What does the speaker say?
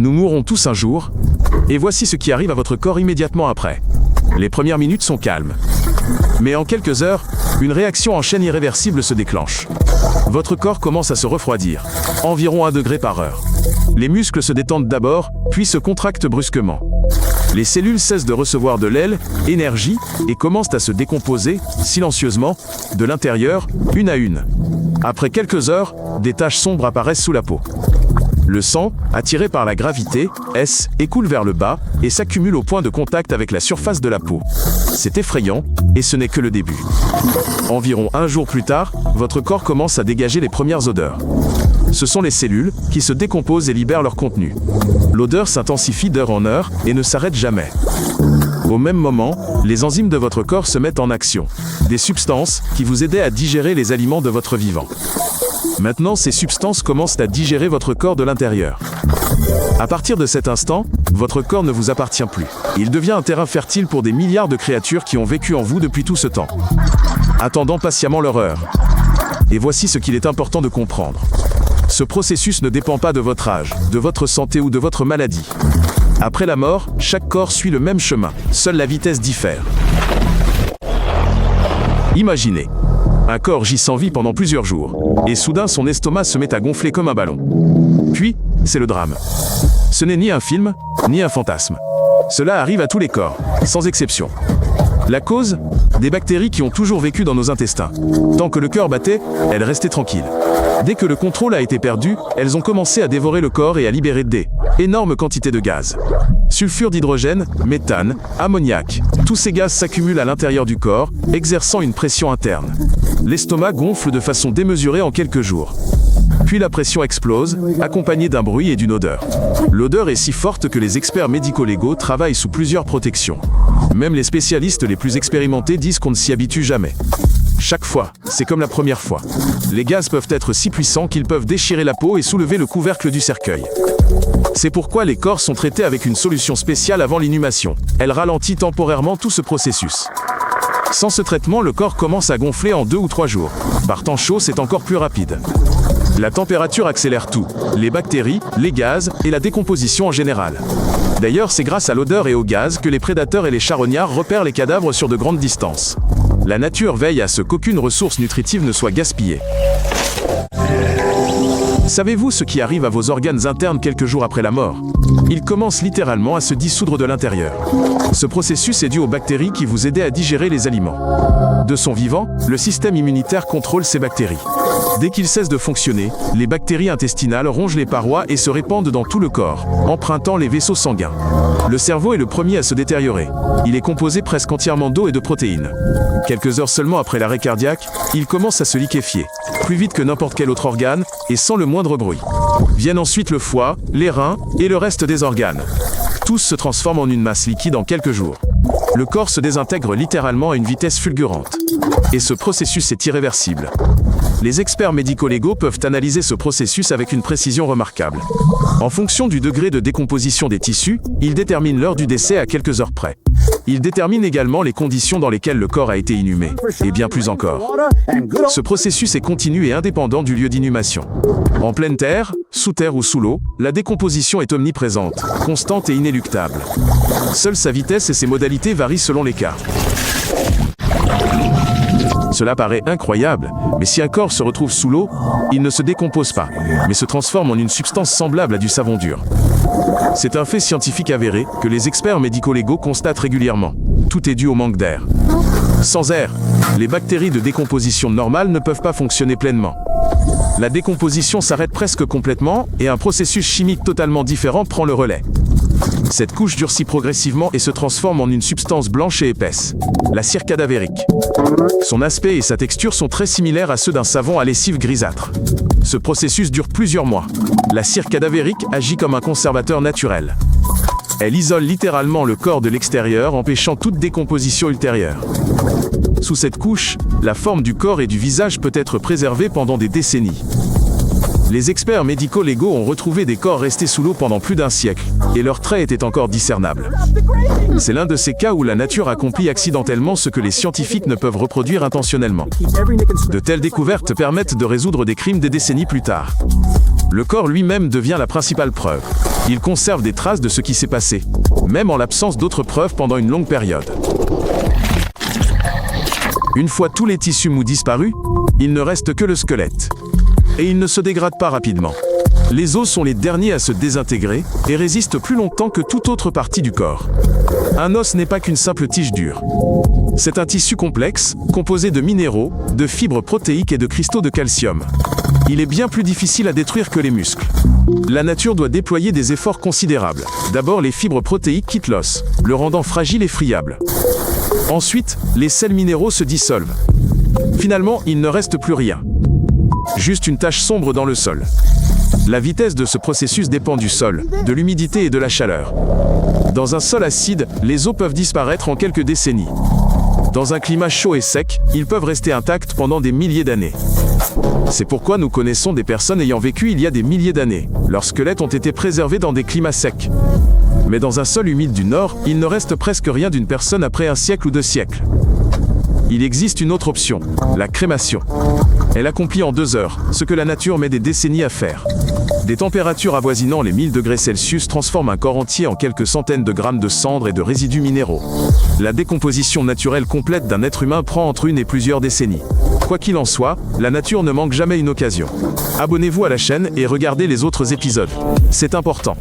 Nous mourrons tous un jour, et voici ce qui arrive à votre corps immédiatement après. Les premières minutes sont calmes. Mais en quelques heures, une réaction en chaîne irréversible se déclenche. Votre corps commence à se refroidir, environ 1 degré par heure. Les muscles se détendent d'abord, puis se contractent brusquement. Les cellules cessent de recevoir de l'aile, énergie, et commencent à se décomposer, silencieusement, de l'intérieur, une à une. Après quelques heures, des taches sombres apparaissent sous la peau. Le sang, attiré par la gravité, écoule vers le bas et s'accumule au point de contact avec la surface de la peau. C'est effrayant, et ce n'est que le début. Environ 1 jour plus tard, votre corps commence à dégager les premières odeurs. Ce sont les cellules qui se décomposent et libèrent leur contenu. L'odeur s'intensifie d'heure en heure et ne s'arrête jamais. Au même moment, les enzymes de votre corps se mettent en action. Des substances qui vous aidaient à digérer les aliments de votre vivant. Maintenant, ces substances commencent à digérer votre corps de l'intérieur. À partir de cet instant, votre corps ne vous appartient plus. Il devient un terrain fertile pour des milliards de créatures qui ont vécu en vous depuis tout ce temps, attendant patiemment leur heure. Et voici ce qu'il est important de comprendre. Ce processus ne dépend pas de votre âge, de votre santé ou de votre maladie. Après la mort, chaque corps suit le même chemin, seule la vitesse diffère. Imaginez, un corps gît sans vie pendant plusieurs jours, et soudain son estomac se met à gonfler comme un ballon. Puis, c'est le drame. Ce n'est ni un film, ni un fantasme. Cela arrive à tous les corps, sans exception. La cause ? Des bactéries qui ont toujours vécu dans nos intestins. Tant que le cœur battait, elles restaient tranquilles. Dès que le contrôle a été perdu, elles ont commencé à dévorer le corps et à libérer d'énormes quantités de gaz. Sulfure d'hydrogène, méthane, ammoniac. Tous ces gaz s'accumulent à l'intérieur du corps, exerçant une pression interne. L'estomac gonfle de façon démesurée en quelques jours. Puis la pression explose, accompagnée d'un bruit et d'une odeur. L'odeur est si forte que les experts médico-légaux travaillent sous plusieurs protections. Même les spécialistes les plus expérimentés disent qu'on ne s'y habitue jamais. Chaque fois, c'est comme la première fois. Les gaz peuvent être si puissants qu'ils peuvent déchirer la peau et soulever le couvercle du cercueil. C'est pourquoi les corps sont traités avec une solution spéciale avant l'inhumation. Elle ralentit temporairement tout ce processus. Sans ce traitement, le corps commence à gonfler en 2 ou 3 jours. Par temps chaud, c'est encore plus rapide. La température accélère tout, les bactéries, les gaz et la décomposition en général. D'ailleurs, c'est grâce à l'odeur et au gaz que les prédateurs et les charognards repèrent les cadavres sur de grandes distances. La nature veille à ce qu'aucune ressource nutritive ne soit gaspillée. Savez-vous ce qui arrive à vos organes internes quelques jours après la mort ? Ils commencent littéralement à se dissoudre de l'intérieur. Ce processus est dû aux bactéries qui vous aidaient à digérer les aliments. De son vivant, le système immunitaire contrôle ces bactéries. Dès qu'ils cessent de fonctionner, les bactéries intestinales rongent les parois et se répandent dans tout le corps, empruntant les vaisseaux sanguins. Le cerveau est le premier à se détériorer. Il est composé presque entièrement d'eau et de protéines. Quelques heures seulement après l'arrêt cardiaque, il commence à se liquéfier, plus vite que n'importe quel autre organe, et sans le moindre bruit. Viennent ensuite le foie, les reins et le reste des organes. Tous se transforment en une masse liquide en quelques jours. Le corps se désintègre littéralement à une vitesse fulgurante. Et ce processus est irréversible. Les experts médico-légaux peuvent analyser ce processus avec une précision remarquable. En fonction du degré de décomposition des tissus, ils déterminent l'heure du décès à quelques heures près. Ils déterminent également les conditions dans lesquelles le corps a été inhumé, et bien plus encore. Ce processus est continu et indépendant du lieu d'inhumation. En pleine terre, sous terre ou sous l'eau, la décomposition est omniprésente, constante et inéluctable. Seule sa vitesse et ses modalités varient selon les cas. Cela paraît incroyable, mais si un corps se retrouve sous l'eau, il ne se décompose pas, mais se transforme en une substance semblable à du savon dur. C'est un fait scientifique avéré que les experts médico-légaux constatent régulièrement. Tout est dû au manque d'air. Sans air, les bactéries de décomposition normale ne peuvent pas fonctionner pleinement. La décomposition s'arrête presque complètement et un processus chimique totalement différent prend le relais. Cette couche durcit progressivement et se transforme en une substance blanche et épaisse, la cire cadavérique. Son aspect et sa texture sont très similaires à ceux d'un savon à lessive grisâtre. Ce processus dure plusieurs mois. La cire cadavérique agit comme un conservateur naturel. Elle isole littéralement le corps de l'extérieur, empêchant toute décomposition ultérieure. Sous cette couche, la forme du corps et du visage peut être préservée pendant des décennies. Les experts médico-légaux ont retrouvé des corps restés sous l'eau pendant plus d'1 siècle, et leurs traits étaient encore discernables. C'est l'un de ces cas où la nature accomplit accidentellement ce que les scientifiques ne peuvent reproduire intentionnellement. De telles découvertes permettent de résoudre des crimes des décennies plus tard. Le corps lui-même devient la principale preuve. Il conserve des traces de ce qui s'est passé, même en l'absence d'autres preuves pendant une longue période. Une fois tous les tissus mous disparus, il ne reste que le squelette. Et il ne se dégrade pas rapidement. Les os sont les derniers à se désintégrer et résistent plus longtemps que toute autre partie du corps. Un os n'est pas qu'une simple tige dure. C'est un tissu complexe, composé de minéraux, de fibres protéiques et de cristaux de calcium. Il est bien plus difficile à détruire que les muscles. La nature doit déployer des efforts considérables. D'abord, les fibres protéiques quittent l'os, le rendant fragile et friable. Ensuite, les sels minéraux se dissolvent. Finalement, il ne reste plus rien. Juste une tache sombre dans le sol. La vitesse de ce processus dépend du sol, de l'humidité et de la chaleur. Dans un sol acide, les os peuvent disparaître en quelques décennies. Dans un climat chaud et sec, ils peuvent rester intacts pendant des milliers d'années. C'est pourquoi nous connaissons des personnes ayant vécu il y a des milliers d'années. Leurs squelettes ont été préservés dans des climats secs. Mais dans un sol humide du Nord, il ne reste presque rien d'une personne après un siècle ou 2 siècles. Il existe une autre option, la crémation. Elle accomplit en 2 heures, ce que la nature met des décennies à faire. Des températures avoisinant les 1000 degrés Celsius transforment un corps entier en quelques centaines de grammes de cendres et de résidus minéraux. La décomposition naturelle complète d'un être humain prend entre 1 et plusieurs décennies. Quoi qu'il en soit, la nature ne manque jamais une occasion. Abonnez-vous à la chaîne et regardez les autres épisodes. C'est important.